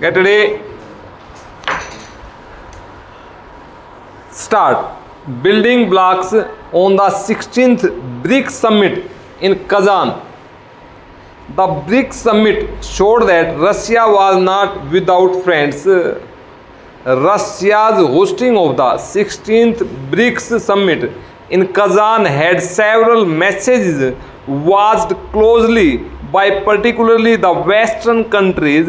Get ready. Start. Building blocks on the 16th BRICS summit in Kazan. The BRICS summit showed that Russia was not without friends. Russia's hosting of the 16th BRICS summit in Kazan had several messages watched closely by particularly the Western countries.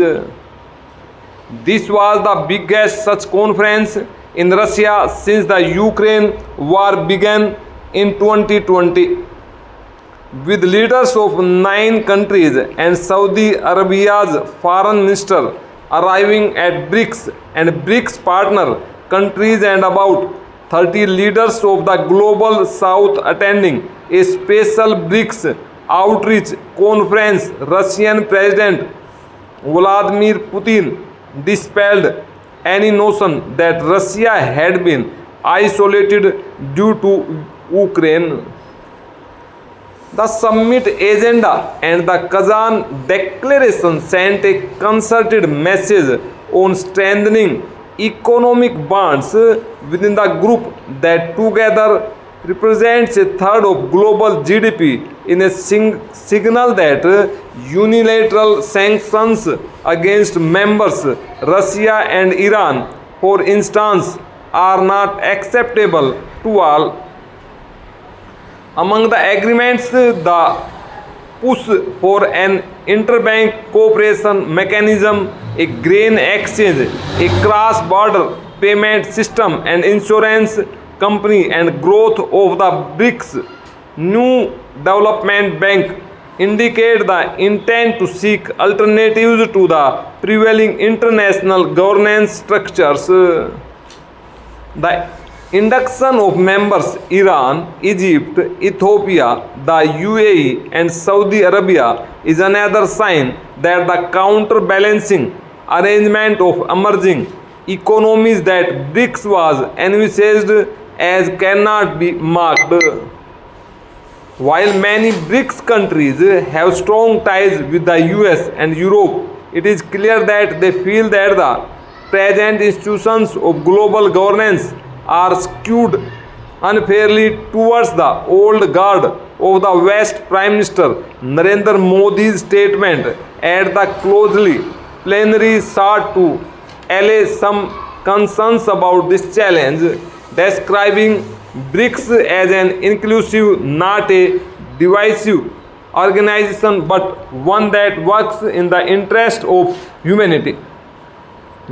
This was the biggest such conference in Russia since the Ukraine war began in 2020, with leaders of 9 countries and Saudi Arabia's foreign minister arriving at BRICS and BRICS partner countries and about 30 leaders of the global south attending a special BRICS outreach conference. Russian President Vladimir Putin dispelled any notion that Russia had been isolated due to Ukraine. The summit agenda and the Kazan Declaration sent a concerted message on strengthening economic bonds within the group that together represents a third of global GDP, in a signal that unilateral sanctions against members Russia and Iran, for instance, are not acceptable to all. Among the agreements, the push for an interbank cooperation mechanism, a grain exchange, a cross-border payment system, and insurance company, and growth of the BRICS new development bank indicate the intent to seek alternatives to the prevailing international governance structures. The induction of members Iran, Egypt, Ethiopia, the UAE, and Saudi Arabia is another sign that the counterbalancing arrangement of emerging economies that BRICS was envisaged as cannot be marked. While many BRICS countries have strong ties with the US and Europe, it is clear that they feel that the present institutions of global governance are skewed unfairly towards the old guard of the West. Prime Minister Narendra Modi's statement at the closely plenary sought to allay some concerns about this challenge, describing BRICS as an inclusive, not a divisive organization, but one that works in the interest of humanity.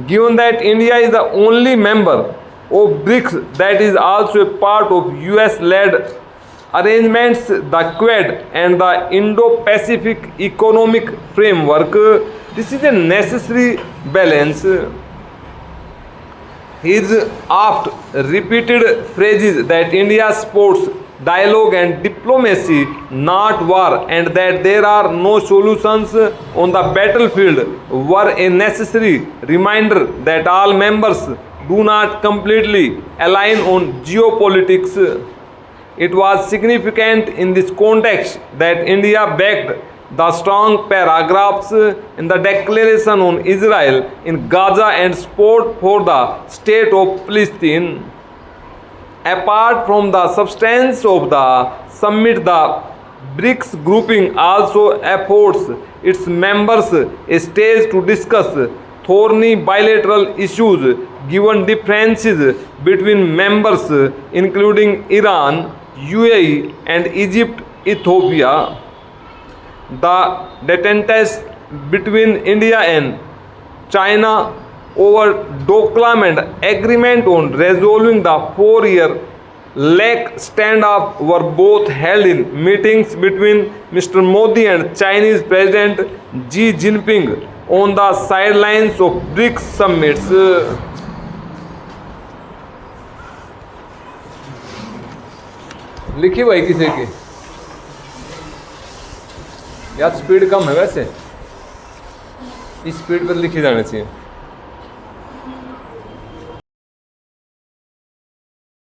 Given that India is the only member of BRICS that is also a part of US-led arrangements, the Quad and the Indo-Pacific Economic Framework, this is a necessary balance. His oft repeated phrases that India supports dialogue and diplomacy, not war, and that there are no solutions on the battlefield were a necessary reminder that all members do not completely align on geopolitics. It was significant in this context that India backed the strong paragraphs in the Declaration on Israel in Gaza and support for the state of Palestine. Apart from the substance of the summit, the BRICS grouping also affords its members a stage to discuss thorny bilateral issues given differences between members including Iran, UAE, and Egypt, Ethiopia. The detentes between India and China over document agreement on resolving the 4-year Lake standoff were both held in meetings between Mr. Modi and Chinese President Xi Jinping on the sidelines of BRICS summits. लिखी भाई किसी की यार speed कम है वैसे इस speed पर लिखी जानी चाहिए